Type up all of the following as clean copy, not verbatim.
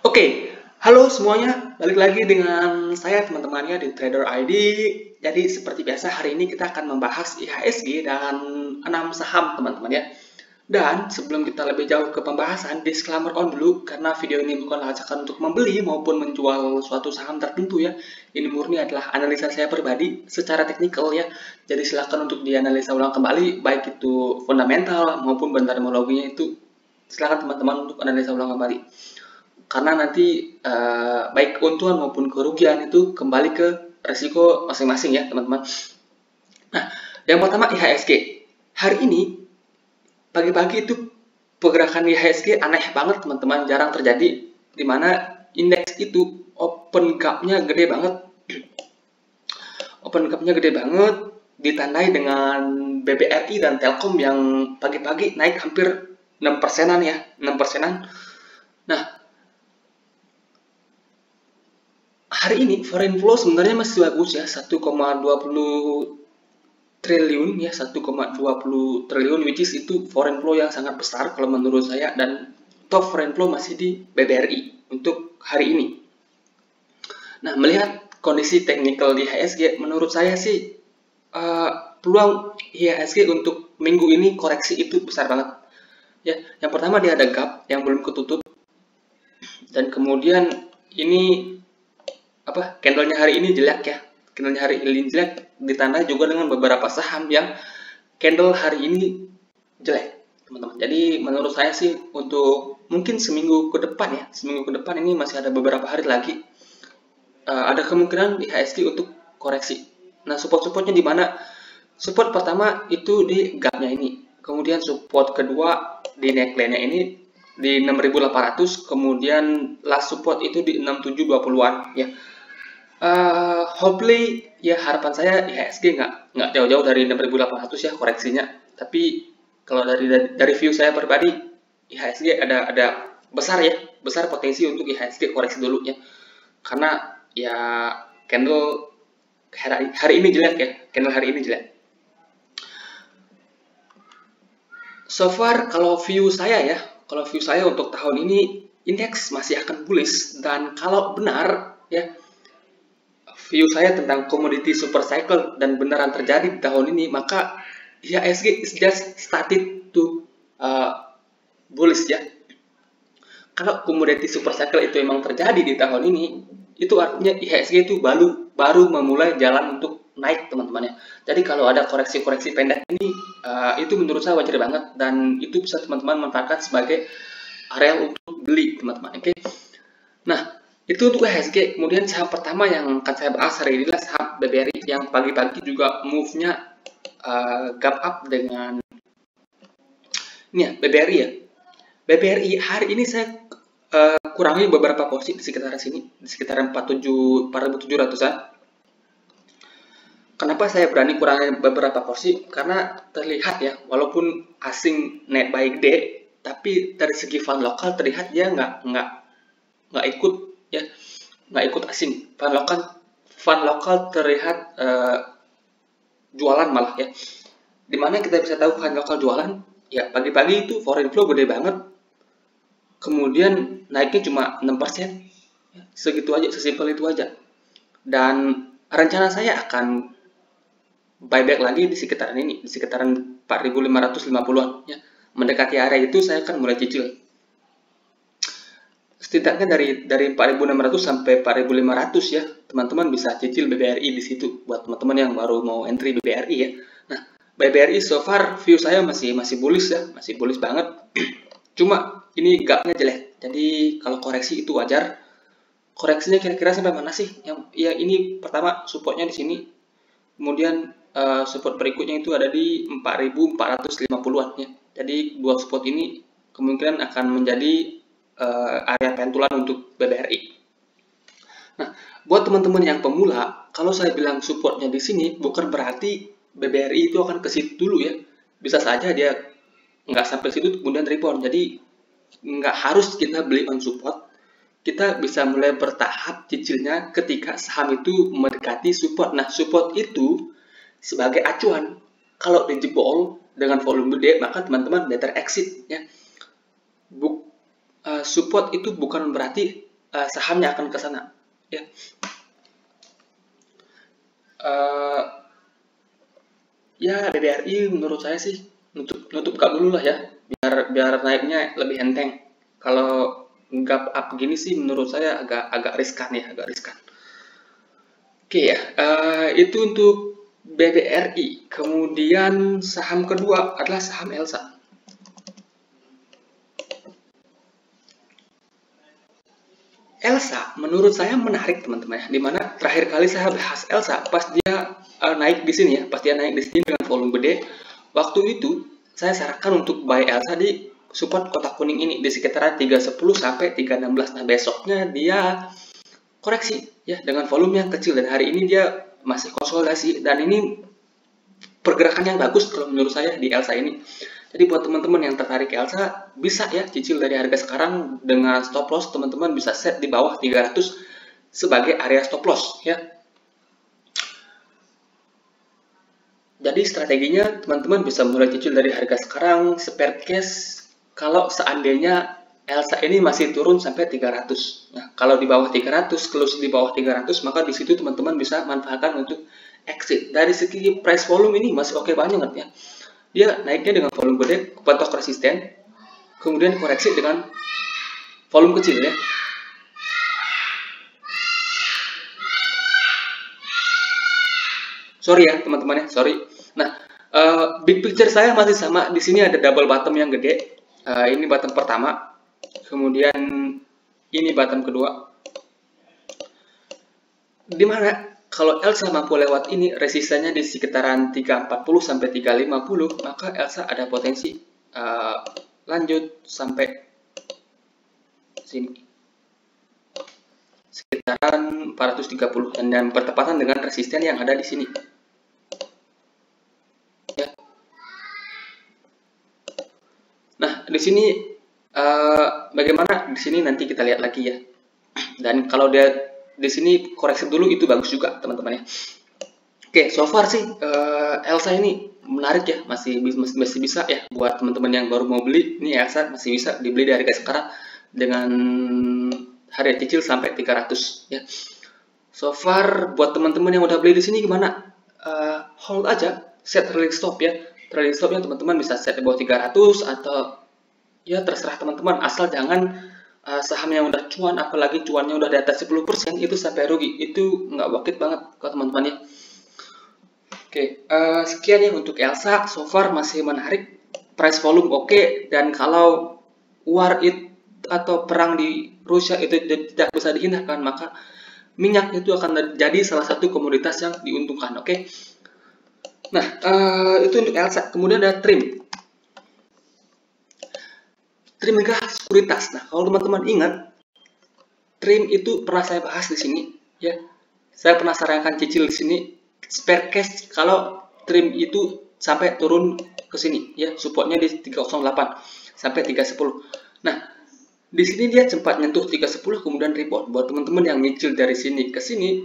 Oke, halo semuanya, balik lagi dengan saya teman-temannya di Trader ID. Jadi seperti biasa hari ini kita akan membahas IHSG dan 6 saham teman-teman ya. Dan sebelum kita lebih jauh ke pembahasan, disclaimer on dulu karena video ini bukan ajakan untuk membeli maupun menjual suatu saham tertentu ya. Ini murni adalah analisa saya pribadi secara teknikal ya. Jadi silakan untuk dianalisa ulang kembali baik itu fundamental maupun bentarmologinya itu silakan teman-teman untuk analisa ulang kembali. Karena nanti baik keuntungan maupun kerugian itu kembali ke resiko masing-masing ya teman-teman. Nah, yang pertama IHSG. Hari ini pagi-pagi itu pergerakan IHSG aneh banget teman-teman, jarang terjadi di mana indeks itu open gap-nya gede banget. Open gap-nya gede banget ditandai dengan BBRI dan Telkom yang pagi-pagi naik hampir 6%-an ya, 6%-an. Nah, hari ini foreign flow sebenarnya masih bagus ya, 1,20 triliun ya, 1,20 triliun which is itu foreign flow yang sangat besar kalau menurut saya, dan top foreign flow masih di BBRI untuk hari ini. Nah, melihat kondisi teknikal di IHSG, menurut saya sih peluang IHSG untuk minggu ini koreksi itu besar banget. Ya, yang pertama dia ada gap yang belum ketutup, dan kemudian ini candlenya hari ini jelek ya. Candlenya hari ini jelek ditandai juga dengan beberapa saham yang candle hari ini jelek, teman-teman. Jadi menurut saya sih untuk mungkin seminggu ke depan ya, seminggu ke depan ini masih ada beberapa hari lagi ada kemungkinan di IHSG untuk koreksi. Nah, support-supportnya di mana? Support pertama itu di gapnya ini, kemudian support kedua di neckline-nya ini di 6.800, kemudian last support itu di 6.720-an ya. Hopefully ya, harapan saya IHSG nggak jauh-jauh dari 6.800 ya koreksinya. Tapi kalau dari view saya pribadi, IHSG ada besar potensi untuk IHSG koreksi dulu ya. Karena ya candle hari ini jelek ya, candle hari ini jelek. So far kalau view saya untuk tahun ini indeks masih akan bullish, dan kalau benar ya view saya tentang commodity super cycle dan beneran terjadi di tahun ini, maka IHSG is just started to bullish ya. Kalau commodity super cycle itu memang terjadi di tahun ini, itu artinya IHSG itu baru memulai jalan untuk naik teman-teman ya. Jadi kalau ada koreksi-koreksi pendek ini, itu menurut saya wajar banget, dan itu bisa teman-teman manfaatkan sebagai area untuk beli teman-teman. Oke. Nah, itu untuk IHSG. Kemudian saham pertama yang akan saya bahas hari ini adalah saham BBRI yang pagi-pagi juga move-nya gap up dengan ini ya, BBRI ya. BBRI hari ini saya kurangi beberapa porsi di sekitar sini, di sekitar 4.700-an. Kenapa saya berani kurangi beberapa porsi? Karena terlihat ya, walaupun asing net buy gede, tapi dari segi fund lokal terlihat dia nggak ikut ya, nggak ikut asing. Fund lokal terlihat jualan malah ya. Dimana kita bisa tahu fund lokal jualan? Ya pagi-pagi itu foreign flow gede banget, kemudian naiknya cuma 6%, segitu aja, sesimpel itu aja. Dan rencana saya akan buyback lagi di sekitaran ini, di sekitaran 4.550-an ya. Mendekati area itu saya akan mulai cicil. Setidaknya dari 4.600 sampai 4.500 ya, teman-teman bisa cicil BBRI di situ buat teman-teman yang baru mau entry BBRI ya. Nah, BBRI so far view saya masih bullish ya, masih bullish banget. Cuma ini gapnya jelek, jadi kalau koreksi itu wajar. Koreksinya kira-kira sampai mana sih? Yang ya ini pertama supportnya di sini, kemudian support berikutnya itu ada di 4.450-an ya. Jadi dua support ini kemungkinan akan menjadi area pentulan untuk BBRI. Nah, buat teman-teman yang pemula, kalau saya bilang supportnya di sini bukan berarti BBRI itu akan ke situ dulu ya. Bisa saja dia nggak sampai situ kemudian rebound. Jadi nggak harus kita beli on support. Kita bisa mulai bertahap cicilnya ketika saham itu mendekati support. Nah, support itu sebagai acuan. Kalau dijebol dengan volume gede, maka teman-teman better exit ya. support itu bukan berarti sahamnya akan ke sana, ya. Ya BBRI menurut saya sih nutup gap dulu lah ya, biar naiknya lebih enteng. Kalau gap up gini sih menurut saya agak riskan ya, agak riskan. Oke ya, itu untuk BBRI. Kemudian saham kedua adalah saham Elsa. Elsa menurut saya menarik teman-teman ya, dimana terakhir kali saya bahas Elsa pas dia naik di sini ya, pas dia naik di sini dengan volume gede. Waktu itu saya sarankan untuk buy Elsa di support kotak kuning ini di sekitaran 310 sampai 316. Nah, besoknya dia koreksi ya dengan volume yang kecil, dan hari ini dia masih konsolidasi, dan ini pergerakan yang bagus kalau menurut saya di Elsa ini. Jadi buat teman-teman yang tertarik ke Elsa, bisa ya cicil dari harga sekarang dengan stop loss. Teman-teman bisa set di bawah 300 sebagai area stop loss ya. Jadi strateginya teman-teman bisa mulai cicil dari harga sekarang, spare cash kalau seandainya Elsa ini masih turun sampai 300. Nah, kalau di bawah 300, close di bawah 300, maka di situ teman-teman bisa manfaatkan untuk exit. Dari segi price volume ini masih oke banget ya. Dia naiknya dengan volume gede, patok resisten, kemudian koreksi dengan volume kecil ya. Sorry ya teman-teman ya, sorry. Nah, big picture saya masih sama. Di sini ada double bottom yang gede. Ini bottom pertama. Kemudian ini bottom kedua. Dimana kalau Elsa mampu lewat ini, resistannya di sekitaran 340 sampai 350, maka Elsa ada potensi lanjut sampai sini. Sekitaran 430 dan bertepatan dengan resisten yang ada di sini. Ya. Nah, di sini bagaimana di sini nanti kita lihat lagi ya. Dan kalau dia di sini koreksi dulu itu bagus juga teman-teman ya. Oke, so far sih Elsa ini menarik ya, masih bisa ya buat teman-teman yang baru mau beli. Ini Elsa masih bisa dibeli dari harga sekarang dengan harga cicil sampai 300 ya. So far buat teman-teman yang udah beli di sini gimana? Hold aja, set trailing stop ya. Trailing stopnya teman-teman bisa set di bawah 300 atau ya terserah teman-teman, asal jangan saham yang udah cuan, apalagi cuannya udah di atas 10% itu sampai rugi, itu nggak worth it banget ke teman-teman ya. Oke, sekian ya untuk Elsa. So far masih menarik, price volume oke, dan kalau war atau perang di Rusia itu tidak bisa dihindarkan, maka minyak itu akan jadi salah satu komoditas yang diuntungkan. Oke. Nah, itu untuk Elsa. Kemudian ada TRIM. TRIM gas sekuritas. Nah, kalau teman-teman ingat, TRIM itu pernah saya bahas di sini, ya. Saya pernah sarankan cicil di sini, spare cash kalau TRIM itu sampai turun ke sini, ya. Supportnya di 308 sampai 310. Nah, di sini dia sempat nyentuh 310 kemudian rebound. Buat teman-teman yang nyicil dari sini ke sini,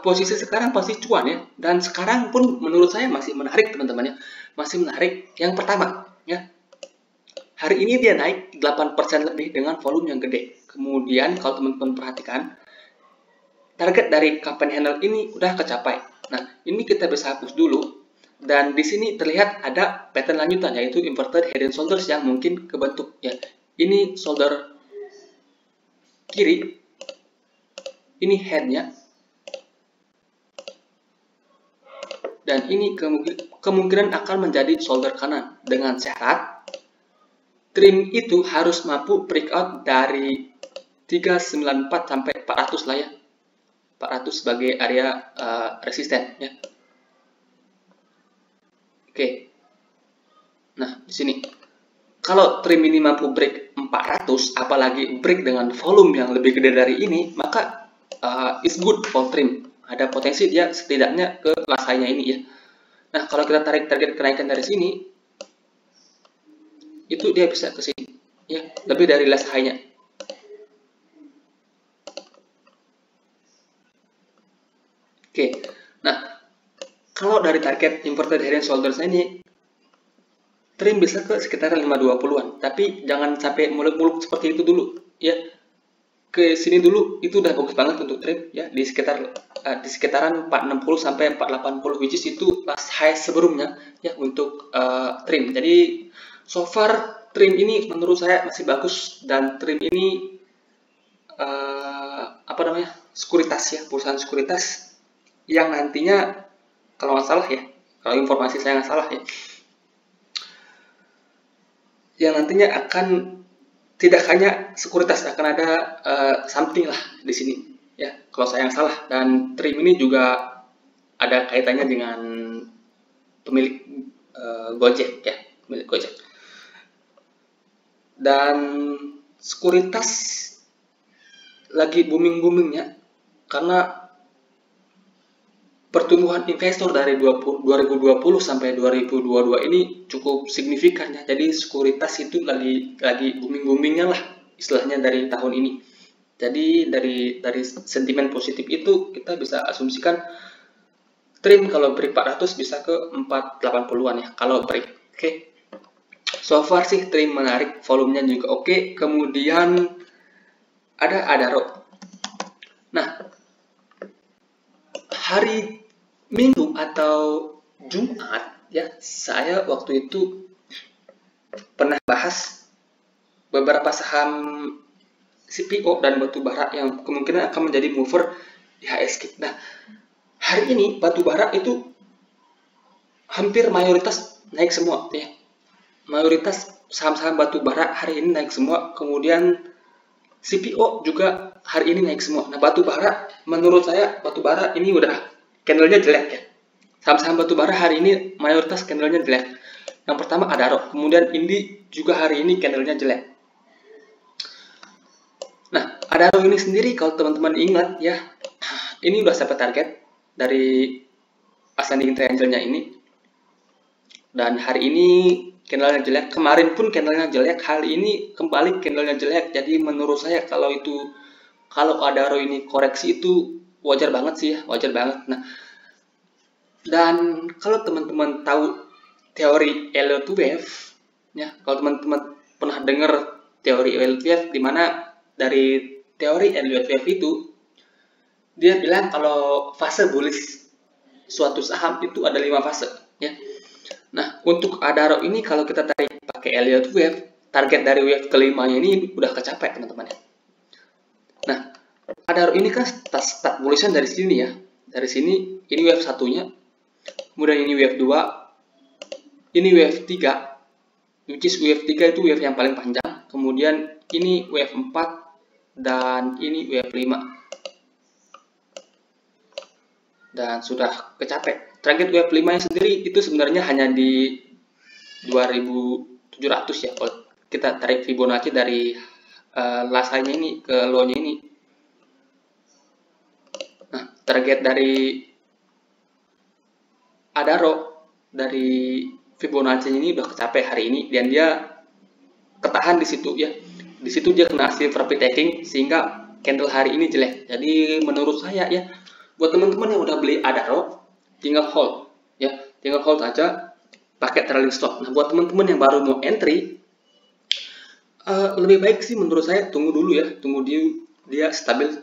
posisi sekarang pasti cuan ya. Dan sekarang pun menurut saya masih menarik teman-teman ya. Masih menarik. Yang pertama, ya. Hari ini dia naik 8% lebih dengan volume yang gede. Kemudian kalau teman-teman perhatikan, target dari kapan handle ini udah kecapai. Nah, ini kita bisa hapus dulu. Dan di sini terlihat ada pattern lanjutan, yaitu inverted head and shoulders yang mungkin kebentuk. Ya. Ini shoulder kiri, ini headnya. Dan ini kemungkinan akan menjadi shoulder kanan dengan syarat TRIM itu harus mampu breakout dari 394 sampai 400 lah ya. 400 sebagai area resisten ya. Oke. Nah, di sini kalau TRIM ini mampu break 400, apalagi break dengan volume yang lebih gede dari ini, maka is good for TRIM. Ada potensi dia setidaknya ke kelas high-nya ini ya. Nah, kalau kita tarik target kenaikan dari sini, itu dia bisa ke sini ya, lebih dari last high-nya. Oke. Nah, kalau dari target inverted head and shoulders ini, TRIM bisa ke sekitar 520-an, tapi jangan sampai muluk-muluk seperti itu dulu ya ke sini dulu itu udah bagus banget untuk trim ya, di sekitaran 460 sampai 480, which is itu last high sebelumnya ya untuk trim. Jadi so far trim ini menurut saya masih bagus, dan trim ini apa namanya, sekuritas ya, perusahaan sekuritas yang nantinya kalau nggak salah ya, kalau informasi saya nggak salah ya, yang nantinya akan tidak hanya sekuritas, akan ada something lah di sini ya, kalau saya yang salah. Dan trim ini juga ada kaitannya dengan pemilik Gojek ya, pemilik Gojek. Dan sekuritas lagi booming-boomingnya karena pertumbuhan investor dari 2020 sampai 2022 ini cukup signifikan ya. Jadi sekuritas itu lagi booming-boomingnya lah istilahnya dari tahun ini. Jadi dari sentimen positif itu kita bisa asumsikan trim kalau break 400 bisa ke 480-an ya kalau break. Oke. So far sih trim menarik, volumenya juga oke. Kemudian ada Adaro. Nah, hari Minggu atau Jumat ya, saya waktu itu pernah bahas beberapa saham CPO dan batubara yang kemungkinan akan menjadi mover di IHSG. Nah, hari ini batubara itu hampir mayoritas naik semua ya. Mayoritas saham-saham batubara hari ini naik semua. Kemudian CPO juga hari ini naik semua. Nah, batubara menurut saya batubara ini udah candlenya jelek ya. Saham-saham batubara hari ini mayoritas candlenya jelek. Yang pertama Adaro, kemudian Indi juga hari ini candlenya jelek. Nah, Adaro ini sendiri kalau teman-teman ingat ya, ini udah sampai target dari ascending triangle-nya ini. Dan hari ini candlenya jelek, kemarin pun candlenya jelek, hari ini kembali candlenya jelek. Jadi menurut saya kalau Adaro ini koreksi itu wajar banget sih ya, wajar banget. Nah, dan kalau teman-teman tahu teori Elliott Wave ya, kalau teman-teman pernah dengar teori Elliott Wave, di mana dari teori Elliott Wave itu dia bilang kalau fase bullish suatu saham itu ada 5 fase ya. Nah, untuk Adaro ini kalau kita tarik pakai Elliott Wave, target dari wave kelimanya ini udah kecapai teman-teman ya. Nah, Adaro ini kan start bullishnya dari sini ya. Dari sini ini wave satunya. Kemudian ini wave 2. Ini wave 3. Which is wave 3 itu wave yang paling panjang. Kemudian ini wave 4 dan ini wave 5. Dan sudah kecapai. Target wave 5 nya sendiri itu sebenarnya hanya di 2700 ya. Kalau kita tarik Fibonacci dari lasanya ini ke low-nya ini. Nah, target dari Adaro dari Fibonacci ini udah kecapai hari ini, dan dia ketahan di situ ya. Di situ dia kena hasil profit taking sehingga candle hari ini jelek. Jadi menurut saya ya, buat teman-teman yang udah beli Adaro tinggal hold ya, tinggal hold aja pakai trailing stop. Nah, buat teman-teman yang baru mau entry, lebih baik sih menurut saya tunggu dulu ya, tunggu dia stabil.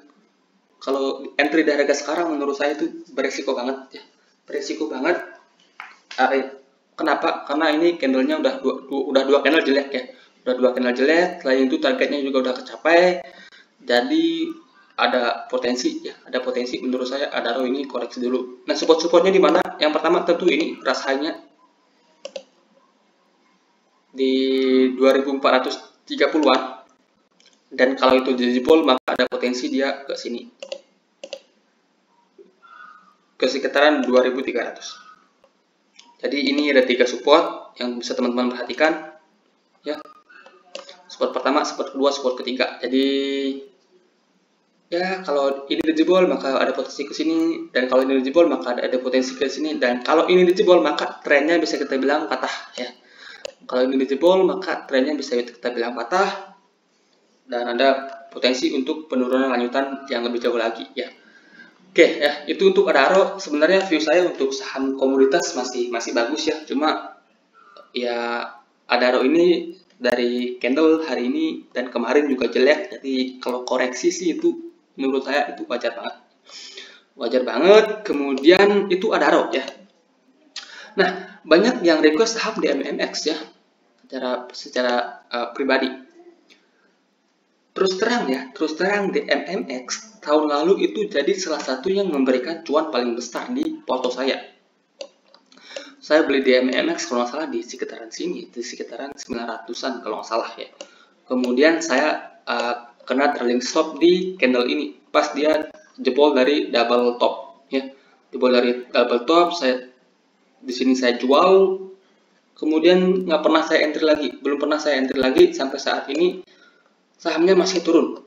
Kalau entry dari harga sekarang menurut saya itu beresiko banget ya, beresiko banget. Kenapa? Karena ini candlenya udah dua candle jelek ya, udah 2 candle jelek. Selain itu targetnya juga udah kecapai, jadi ada potensi ya, ada potensi menurut saya Adaro ini koreksi dulu. Nah, support-supportnya di mana? Yang pertama tentu ini rasanya di 2430-an, dan kalau itu dijebol maka ada potensi dia ke sini, ke sekitaran 2300. Jadi ini ada 3 support yang bisa teman-teman perhatikan ya. Support pertama, support kedua, support ketiga. Jadi ya, kalau ini dijebol maka ada potensi ke sini, dan kalau ini dijebol maka ada potensi ke sini, dan kalau ini dijebol maka trennya bisa kita bilang patah ya. Kalau ini dijebol maka trennya bisa kita bilang patah, dan ada potensi untuk penurunan lanjutan yang lebih jauh lagi ya. Oke ya, itu untuk Adaro. Sebenarnya view saya untuk saham komoditas masih bagus ya, cuma ya Adaro ini dari candle hari ini dan kemarin juga jelek. Jadi kalau koreksi sih itu menurut saya itu wajar banget. Kemudian itu ada ROC ya. Nah, banyak yang request saham DMMX ya secara pribadi. Terus terang DMMX tahun lalu itu jadi salah satu yang memberikan cuan paling besar di porto saya. Saya beli DMMX kalau nggak salah di sekitaran sini, di sekitaran 900-an kalau nggak salah ya. Kemudian saya kena trailing stop di candle ini, pas dia jebol dari double top ya. Jebol dari double top, di sini saya jual, kemudian belum pernah saya entry lagi sampai saat ini sahamnya masih turun.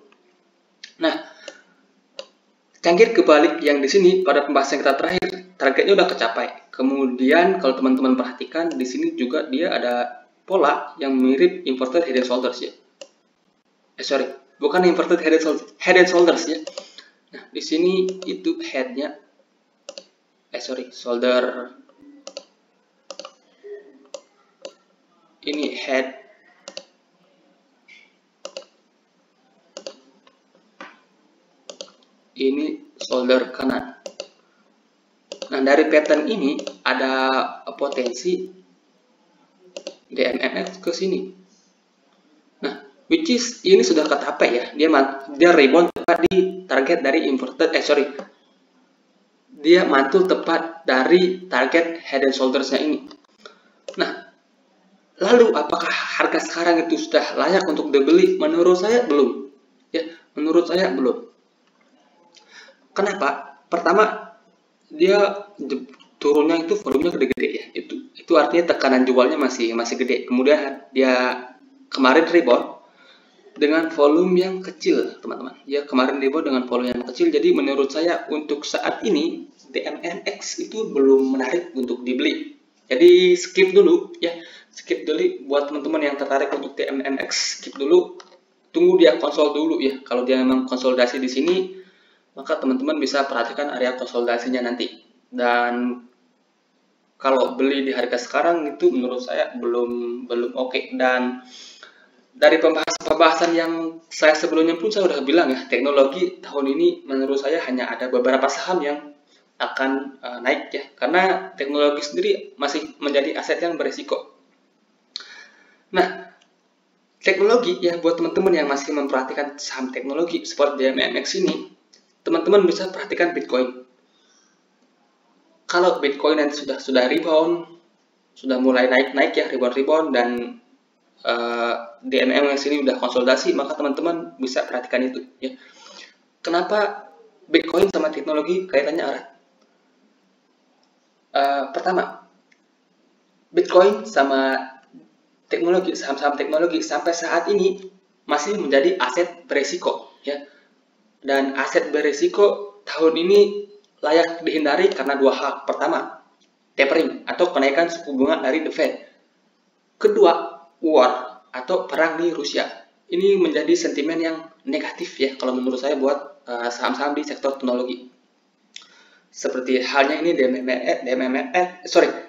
Nah, cangkir kebalik yang di sini pada pembahasan kita terakhir, targetnya udah kecapai. Kemudian kalau teman-teman perhatikan di sini juga dia ada pola yang mirip inverted head and shoulders ya. Bukan inverted head and shoulders ya. Nah, di sini itu headnya, shoulder. Ini head, ini shoulder kanan. Nah, dari pattern ini ada potensi DMMX ke sini. Nah, which is ini sudah kecapai ya. Dia rebound tepat di target dari dia mantul tepat dari target head and shoulders-nya ini. Nah, lalu apakah harga sekarang itu sudah layak untuk dibeli? Menurut saya belum. Ya, menurut saya belum. Kenapa? Pertama, dia turunnya itu volumenya gede-gede ya. Itu artinya tekanan jualnya masih gede. Kemudian dia kemarin rebound dengan volume yang kecil, teman-teman. Ya, kemarin rebound dengan volume yang kecil. Jadi menurut saya untuk saat ini DMMX itu belum menarik untuk dibeli. Jadi skip dulu ya. Skip dulu buat teman-teman yang tertarik untuk DMMX, skip dulu. Tunggu dia konsol dulu ya. Kalau dia memang konsolidasi di sini, maka teman-teman bisa perhatikan area konsolidasinya nanti. Dan kalau beli di harga sekarang itu menurut saya belum oke. Dan dari pembahasan yang saya sebelumnya pun saya udah bilang ya, teknologi tahun ini menurut saya hanya ada beberapa saham yang akan naik ya, karena teknologi sendiri masih menjadi aset yang berisiko. Nah, teknologi ya, buat teman-teman yang masih memperhatikan saham teknologi seperti DMMX ini, teman-teman bisa perhatikan Bitcoin. Kalau Bitcoin nanti sudah rebound, sudah mulai naik ya, rebound dan DMMX ini udah konsolidasi, maka teman-teman bisa perhatikan itu ya. Kenapa Bitcoin sama teknologi kaitannya erat? Pertama, Bitcoin sama teknologi, saham-saham teknologi sampai saat ini masih menjadi aset beresiko ya. Dan aset beresiko tahun ini layak dihindari karena dua hal. Pertama, tapering atau kenaikan suku bunga dari The Fed. Kedua, war atau perang di Rusia. Ini menjadi sentimen yang negatif ya kalau menurut saya buat saham-saham di sektor teknologi. Seperti halnya ini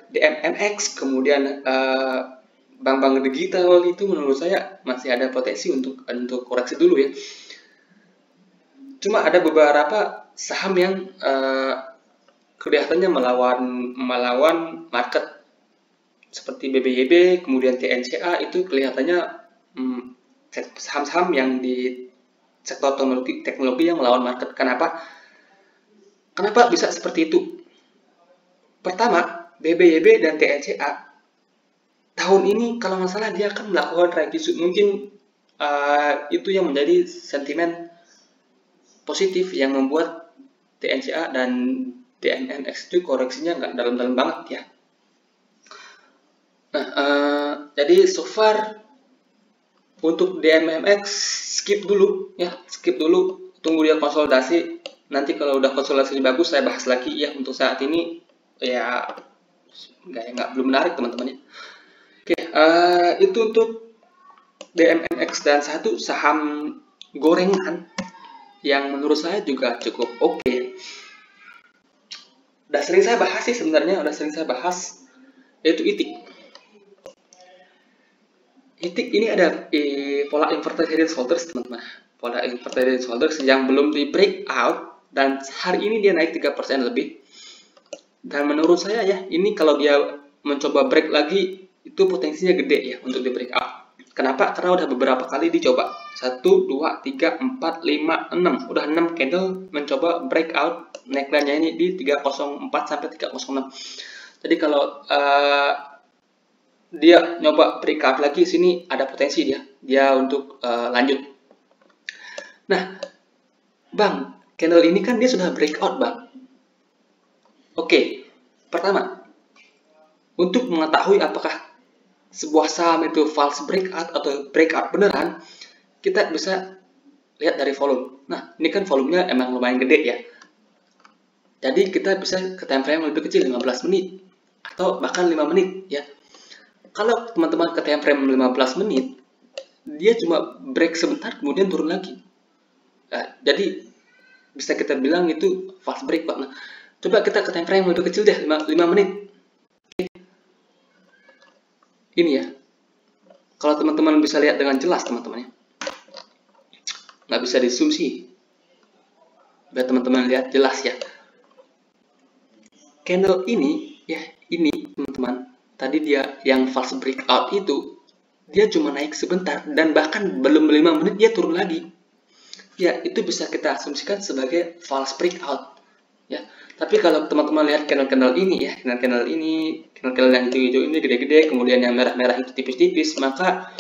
DMMX, kemudian bank-bank digital itu menurut saya masih ada potensi untuk koreksi dulu ya. Cuma ada beberapa saham yang kelihatannya melawan market, seperti BBYB, kemudian TNCA, itu kelihatannya saham-saham yang di sektor teknologi yang melawan market. Kenapa bisa seperti itu? Pertama, BBYB dan TNCA tahun ini kalau nggak salah dia akan melakukan revisi. Mungkin itu yang menjadi sentimen positif yang membuat TNCA dan DMMX itu koreksinya nggak dalam-dalam banget ya. Nah, jadi so far untuk DMMX skip dulu ya, tunggu dia konsolidasi. Nanti kalau udah konsolidasi bagus saya bahas lagi ya. Untuk saat ini ya belum menarik teman-teman ya. Oke, itu untuk DMMX. Dan satu saham gorengan yang menurut saya juga cukup oke. Udah sering saya bahas sih sebenarnya, yaitu ITIC. titik ini ada pola inverted head and shoulders teman-teman. Pola inverted head and shoulders yang belum di breakout dan hari ini dia naik 3% lebih. Dan menurut saya ya, ini kalau dia mencoba break lagi itu potensinya gede ya untuk di breakout. Kenapa? Karena udah beberapa kali dicoba. 1, 2, 3, 4, 5, 6. Udah 6 candle mencoba breakout neckline-nya ini di 304 sampai 306. Jadi kalau dia nyoba breakout lagi sini ada potensi dia untuk lanjut. Nah, Bang, candle ini kan dia sudah breakout, Bang. Oke, pertama, untuk mengetahui apakah sebuah saham itu false breakout atau breakout beneran, kita bisa lihat dari volume. Nah, ini kan volumenya emang lumayan gede ya. Jadi kita bisa ke time frame lebih kecil, 15 menit atau bahkan 5 menit ya. Kalau teman-teman ke time frame 15 menit, dia cuma break sebentar kemudian turun lagi. Nah, jadi bisa kita bilang itu false breakout. Nah, coba kita ke time frame lebih kecil deh, 5 menit. Ini ya. Kalau teman-teman bisa lihat dengan jelas teman-teman ya. Nggak bisa di zoom sih. Biar teman-teman lihat jelas ya. Candle ini ya, ini teman-teman. Tadi dia yang false breakout itu dia cuma naik sebentar dan bahkan belum 5 menit dia turun lagi. Ya, itu bisa kita asumsikan sebagai false breakout. Ya. Tapi kalau teman-teman lihat candle-candle ini ya, candle yang hijau-hijau ini gede-gede, kemudian yang merah-merah itu tipis-tipis, maka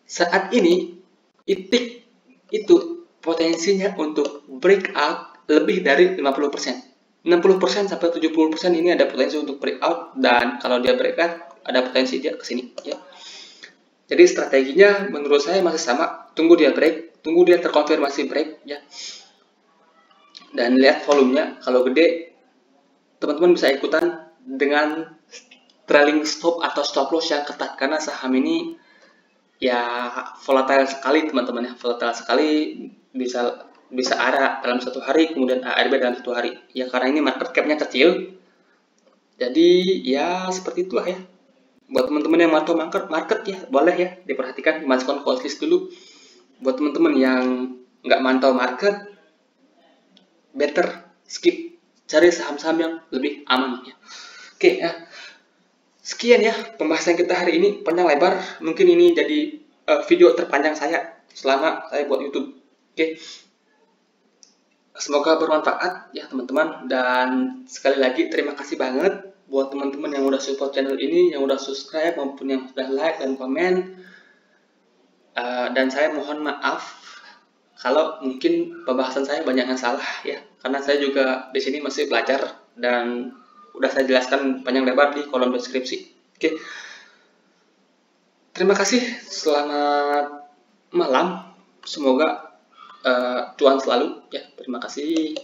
saat ini titik itu potensinya untuk breakout lebih dari 50%. 60% sampai 70% ini ada potensi untuk breakout, dan kalau dia breakout ada potensi dia ke sini ya. Jadi strateginya menurut saya masih sama, tunggu dia break, tunggu dia terkonfirmasi break ya. Dan lihat volumenya, kalau gede teman-teman bisa ikutan dengan trailing stop atau stop loss yang ketat, karena saham ini ya volatile sekali teman-teman ya, volatile sekali, bisa ARA dalam satu hari, kemudian ARB dalam satu hari ya, karena ini market cap-nya kecil. Jadi ya seperti itulah ya. Buat teman-teman yang mantau market ya, boleh ya diperhatikan, dimasukkan ke watchlist dulu. Buat teman-teman yang nggak mantau market, better skip, cari saham-saham yang lebih aman ya. Oke ya, sekian ya pembahasan kita hari ini, panjang lebar, mungkin ini jadi video terpanjang saya selama saya buat YouTube. Oke, semoga bermanfaat ya teman-teman, dan sekali lagi terima kasih banget buat teman-teman yang udah support channel ini, yang udah subscribe maupun yang sudah like dan komen. Dan saya mohon maaf kalau mungkin pembahasan saya banyak yang salah ya, karena saya juga di sini masih belajar dan udah saya jelaskan panjang lebar di kolom deskripsi. Oke, terima kasih, selamat malam, semoga cuan selalu ya. Terima kasih.